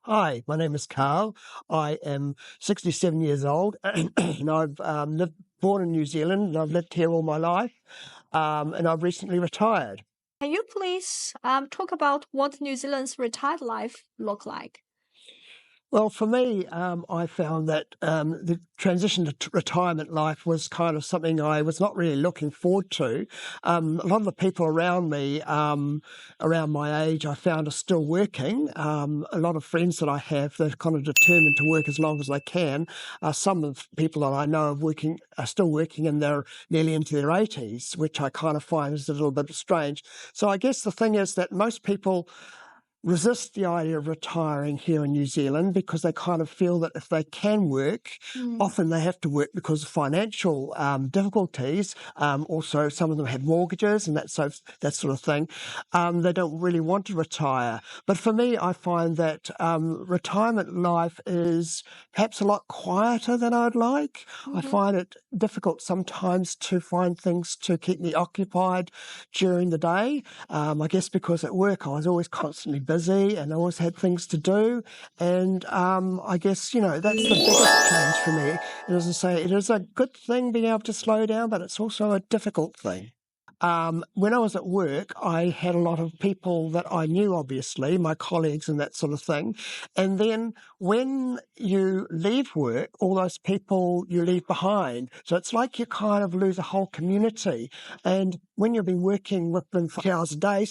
Hi, my name is Carl. I am 67 years old and I've born in New Zealand and I've lived here all my life and I've recently retired. Can you please talk about what New Zealand's retired life look like? Well, for me, I found that the transition to retirement life was kind of something I was not really looking forward to. A lot of the people around me, around my age, I found are still working. A lot of friends that I have, they're kind of determined to work as long as they can. Some of the people that I know are still working and they're nearly into their 80s, which I kind of find is a little bit strange. So I guess the thing is that most people resist the idea of retiring here in New Zealand because they kind of feel that if they can work, often they have to work because of financial difficulties. Also, some of them have mortgages and that sort of thing. They don't really want to retire. But for me, I find that retirement life is perhaps a lot quieter than I'd like. I find it difficult sometimes to find things to keep me occupied during the day. I guess because at work I was always constantly busy and I always had things to do. And I guess, that's the biggest change for me. And as I say, it is a good thing being able to slow down, but it's also a difficult thing. When I was at work, I had a lot of people that I knew, obviously, my colleagues and that sort of thing. And then when you leave work, all those people you leave behind. So it's like you kind of lose a whole community. And when you've been working with them for hours a day,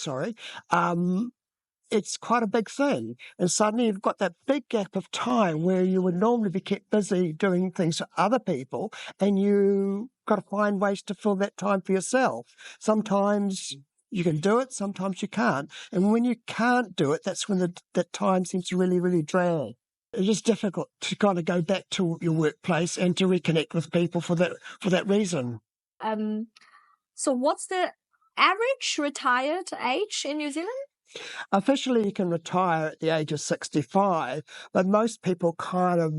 it's quite a big thing. And suddenly you've got that big gap of time where you would normally be kept busy doing things for other people and you got to find ways to fill that time for yourself. Sometimes you can do it, sometimes you can't. And when you can't do it, that's when that time seems to really, really drag. It is difficult to kind of go back to your workplace and to reconnect with people for that reason. So what's the average retired age in New Zealand? Officially, you can retire at the age of 65, but most people kind of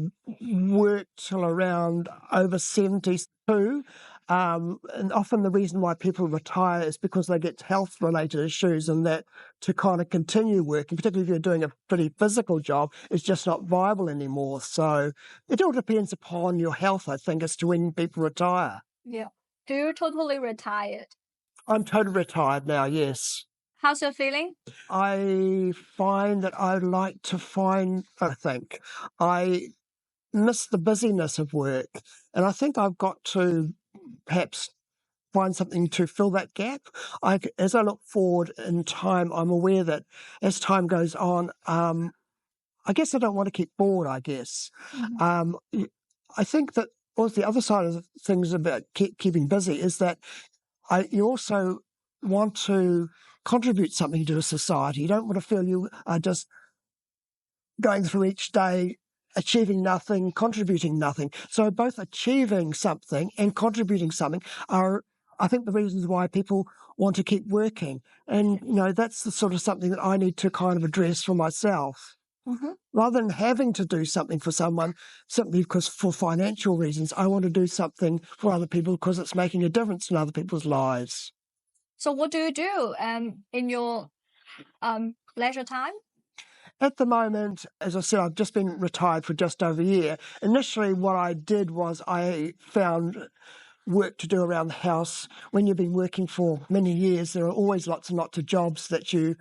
work till around over 72. And often the reason why people retire is because they get health-related issues and that to kind of continue working, particularly if you're doing a pretty physical job, is just not viable anymore. So it all depends upon your health, I think, as to when people retire. Yeah. Do you totally retired? I'm totally retired now, yes. How's your feeling? I find that I miss the busyness of work. And I think I've got to perhaps find something to fill that gap. As I look forward in time, I'm aware that as time goes on, I guess I don't want to keep bored, I guess. I think that the other side of things about keeping busy is that you also want to contribute something to a society. You don't want to feel you are just going through each day, achieving nothing, contributing nothing. So both achieving something and contributing something are, I think, the reasons why people want to keep working. And, that's the sort of something that I need to kind of address for myself. Rather than having to do something for someone simply because for financial reasons, I want to do something for other people because it's making a difference in other people's lives. So what do you do in your leisure time? At the moment, as I said, I've just been retired for just over a year. Initially, what I did was I found work to do around the house. When you've been working for many years, there are always lots and lots of jobs that you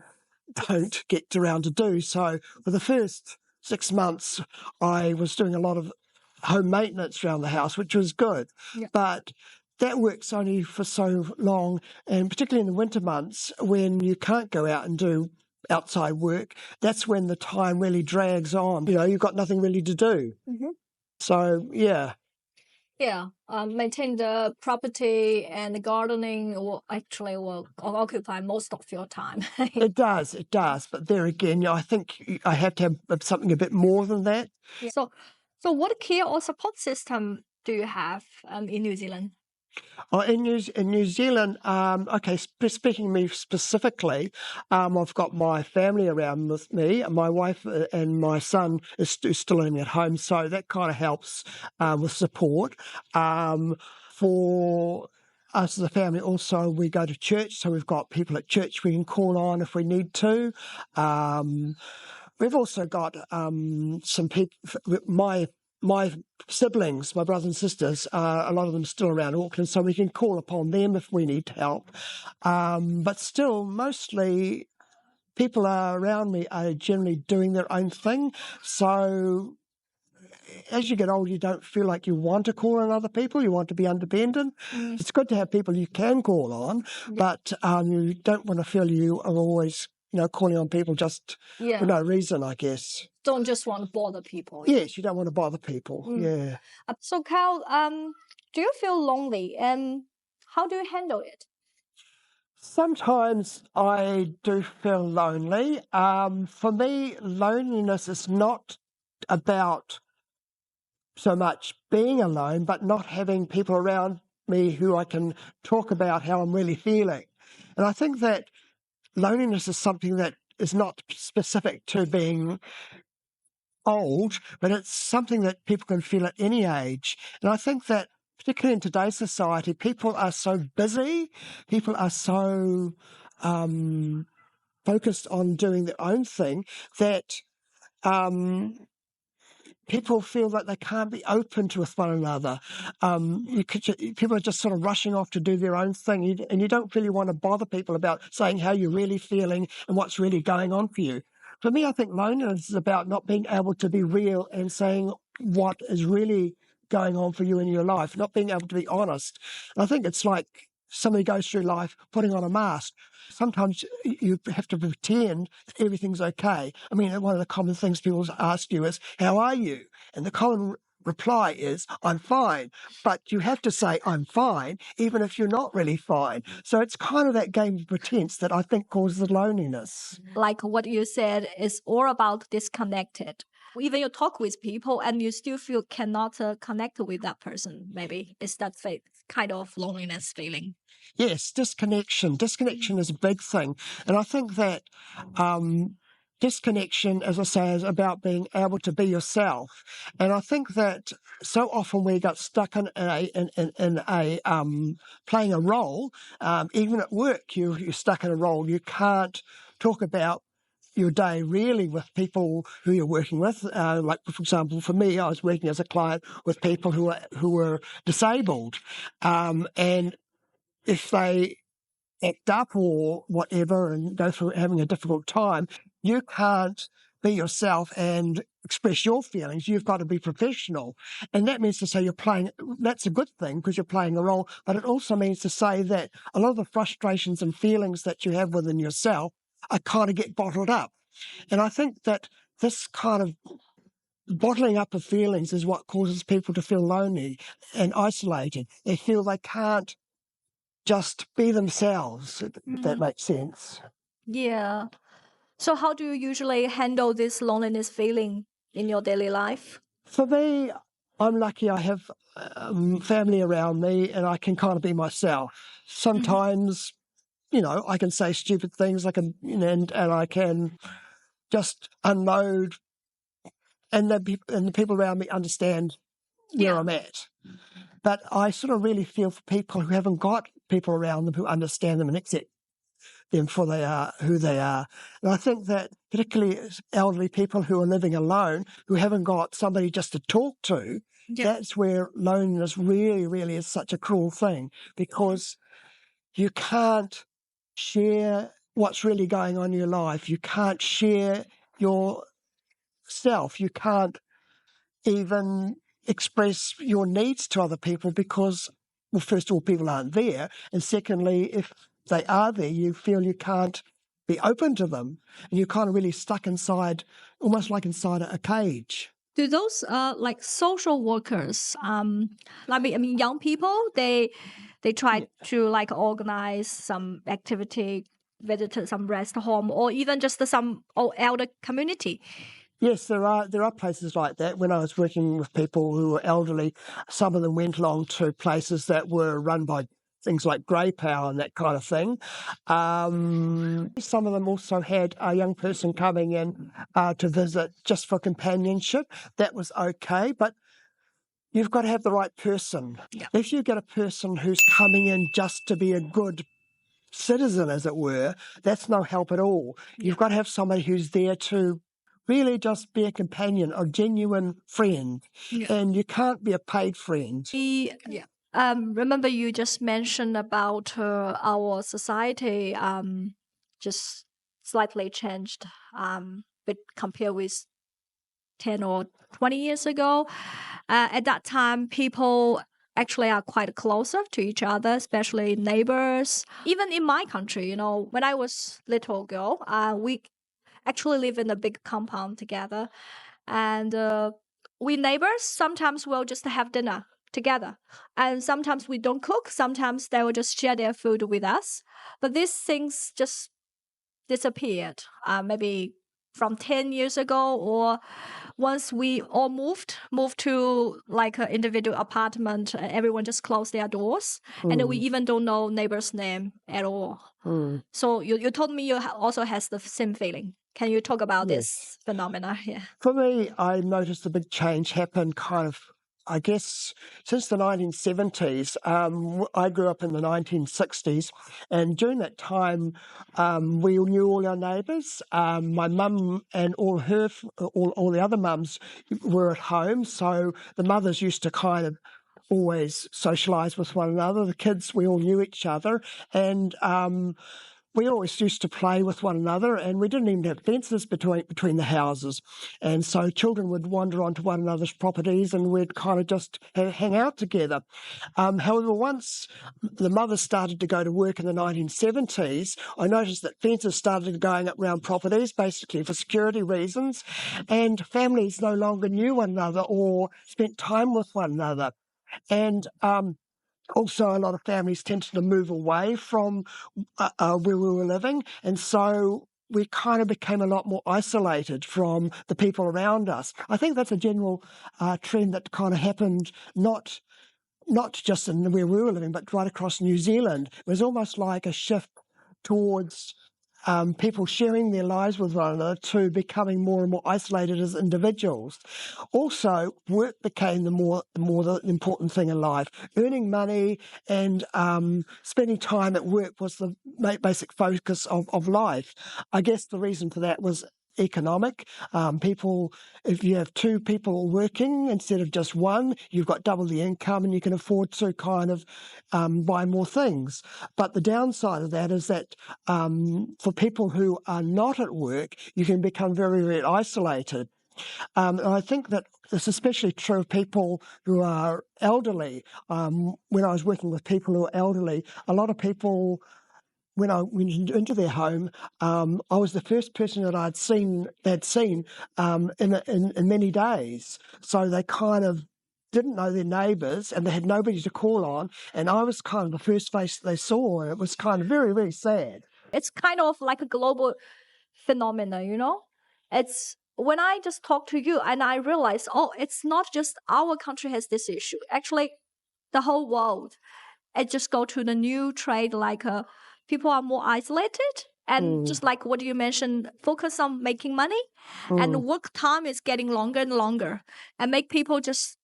don't get around to do. So for the first 6 months, I was doing a lot of home maintenance around the house, which was good. Yeah. But that works only for so long, and particularly in the winter months when you can't go out and do outside work, that's when the time really drags on. You've got nothing really to do. So, yeah. Yeah, maintain the property and the gardening will occupy most of your time. It does. But there again, I think I have to have something a bit more than that. Yeah. So what care or support system do you have in New Zealand? In New Zealand, speaking of me specifically, I've got my family around with me. My wife and my son is still living at home, so that kind of helps with support. For us as a family, also, we go to church, so we've got people at church we can call on if we need to. we've also got some people, my siblings, my brothers and sisters, a lot of them still around Auckland, so we can call upon them if we need help. But still, mostly people around me are generally doing their own thing. So as you get older, you don't feel like you want to call on other people. You want to be independent. It's good to have people you can call on, but you don't want to feel you are always, calling on people just for no reason, I guess. Don't just want to bother people. Yes, you don't want to bother people. Yeah. So, Carl, do you feel lonely, and how do you handle it? Sometimes I do feel lonely. For me, loneliness is not about so much being alone, but not having people around me who I can talk about how I'm really feeling. And I think that loneliness is something that is not specific to being old, but it's something that people can feel at any age. And I think that particularly in today's society, people are so busy, people are so focused on doing their own thing that people feel that they can't be open to with one another. People are just sort of rushing off to do their own thing, and you don't really want to bother people about saying how you're really feeling and what's really going on for you. For me, I think loneliness is about not being able to be real and saying what is really going on for you in your life, not being able to be honest. And I think it's like somebody goes through life putting on a mask. Sometimes you have to pretend that everything's okay. I mean, one of the common things people ask you is, how are you? And the common reply is, I'm fine. But you have to say, I'm fine, even if you're not really fine. So it's kind of that game of pretense that I think causes loneliness. Like what you said, is all about disconnected. Even you talk with people and you still feel cannot connect with that person, maybe. It's that kind of loneliness feeling. Yes, disconnection. Disconnection is a big thing. And I think that disconnection, as I say, is about being able to be yourself. And I think that so often we got stuck in a playing a role. Even at work, you're stuck in a role. You can't talk about your day really with people who you're working with. Like, for example, for me, I was working as a client with people who were disabled. And if they act up or whatever and go through having a difficult time, you can't be yourself and express your feelings. You've got to be professional. And that means to say that's a good thing because you're playing a role, but it also means to say that a lot of the frustrations and feelings that you have within yourself are kind of get bottled up. And I think that this kind of bottling up of feelings is what causes people to feel lonely and isolated. They feel they can't just be themselves, if that makes sense. Yeah. So how do you usually handle this loneliness feeling in your daily life? For me, I'm lucky I have family around me and I can kind of be myself. Sometimes, I can say stupid things, and I can just unload, and the people around me understand where I'm at. But I sort of really feel for people who haven't got people around them who understand them and accept them for who they are. And I think that particularly elderly people who are living alone, who haven't got somebody just to talk to, that's where loneliness really, really is such a cruel thing, because you can't share what's really going on in your life. You can't share yourself. You can't even express your needs to other people because, well, first of all, people aren't there. And secondly, if they are there, you feel you can't be open to them. And you're kind of really stuck inside, almost like inside a cage. Do those like social workers, young people, they try to like organize some activity, visit some rest home, or even just some elder community? Yes, there are places like that. When I was working with people who were elderly, some of them went along to places that were run by things like Grey Power and that kind of thing. Some of them also had a young person coming in to visit just for companionship. That was okay, but you've got to have the right person. Yeah. If you get a person who's coming in just to be a good citizen, as it were, that's no help at all. You've got to have somebody who's there to really just be a companion, a genuine friend. Yeah. And you can't be a paid friend. Remember you just mentioned about our society just slightly changed but compared with 10 or 20 years ago. At that time, people actually are quite closer to each other, especially neighbors. Even in my country, when I was little girl, we actually live in a big compound together. And we neighbors, sometimes we'll just have dinner together. And sometimes we don't cook. Sometimes they will just share their food with us. But these things just disappeared, maybe from 10 years ago, or once we all moved to like an individual apartment, everyone just closed their doors, and then we even don't know neighbor's name at all. So you told me you also has the same feeling. Can you talk about this phenomena? Yeah. For me, I noticed a big change happen kind of, I guess, since the 1970s. I grew up in the 1960s, and during that time, we knew all our neighbours. My mum and all the other mums were at home, so the mothers used to kind of always socialise with one another. The kids, we all knew each other, and we always used to play with one another, and we didn't even have fences between the houses. And so children would wander onto one another's properties, and we'd kind of just hang out together. However, once the mothers started to go to work in the 1970s, I noticed that fences started going up around properties, basically for security reasons, and families no longer knew one another or spent time with one another. And also, a lot of families tended to move away from where we were living, and so we kind of became a lot more isolated from the people around us. I think that's a general trend that kind of happened not just in where we were living, but right across New Zealand. It was almost like a shift towards people sharing their lives with one another to becoming more and more isolated as individuals. Also, work became the more the important thing in life. Earning money and spending time at work was the basic focus of life. I guess the reason for that was economic. People, if you have two people working instead of just one, you've got double the income and you can afford to kind of buy more things. But the downside of that is that for people who are not at work, you can become very, very isolated. And I think that it's especially true of people who are elderly. When I was working with people who are elderly, a lot of people, when I went into their home, I was the first person that they'd seen in many days. So they kind of didn't know their neighbours and they had nobody to call on. And I was kind of the first face they saw. And it was kind of very, very sad. It's kind of like a global phenomenon, It's when I just talk to you and I realize, it's not just our country has this issue. Actually, the whole world. It just go to the new trade, like people are more isolated. And just like what you mentioned, focus on making money. And work time is getting longer and longer. And make people just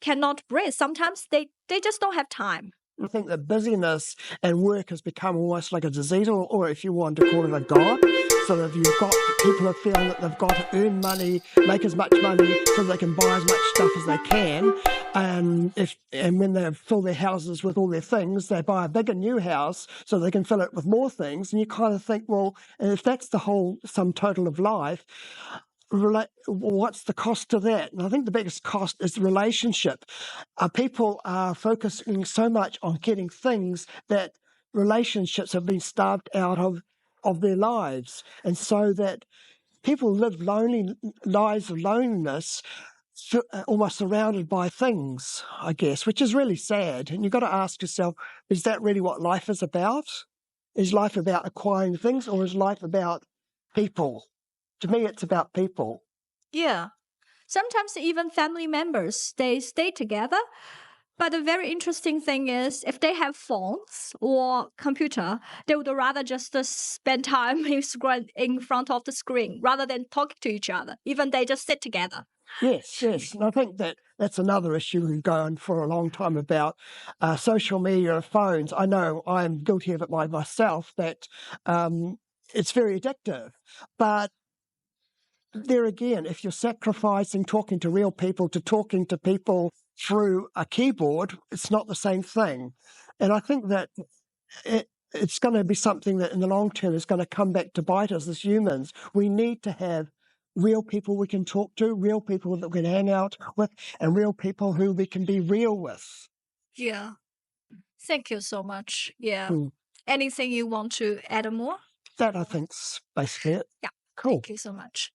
cannot breathe. Sometimes they just don't have time. I think that busyness and work has become almost like a disease, or if you want to call it a god. So that people are feeling that they've got to earn money, make as much money so they can buy as much stuff as they can. And when they fill their houses with all their things, they buy a bigger new house so they can fill it with more things. And you kind of think, well, if that's the whole sum total of life, what's the cost to that? And I think the biggest cost is the relationship. People are focusing so much on getting things that relationships have been starved out of their lives. And so that people live lives of loneliness, almost surrounded by things, I guess, which is really sad. And you've got to ask yourself, is that really what life is about? Is life about acquiring things, or is life about people? To me, it's about people. Yeah. Sometimes even family members, they stay together. But the very interesting thing is, if they have phones or computer, they would rather just spend time in front of the screen rather than talking to each other. Even they just sit together. Yes. And I think that's another issue we've gone for a long time about social media and phones. I know I'm guilty of it myself, that it's very addictive. But there again, if you're sacrificing talking to real people to talking to people through a keyboard, it's not the same thing. And I think that it's going to be something that in the long term is going to come back to bite us as humans. We need to have real people we can talk to, real people that we can hang out with, and real people who we can be real with. Yeah. Thank you so much. Yeah. Anything you want to add more? That, I think's basically it. Yeah. Cool. Thank you so much.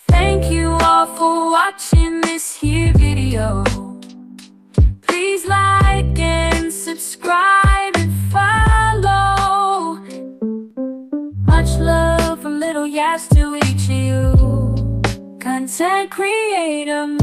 Thank you all for watching this here video. Please like and subscribe and follow. Much love from little Yas to each of you. Content creator.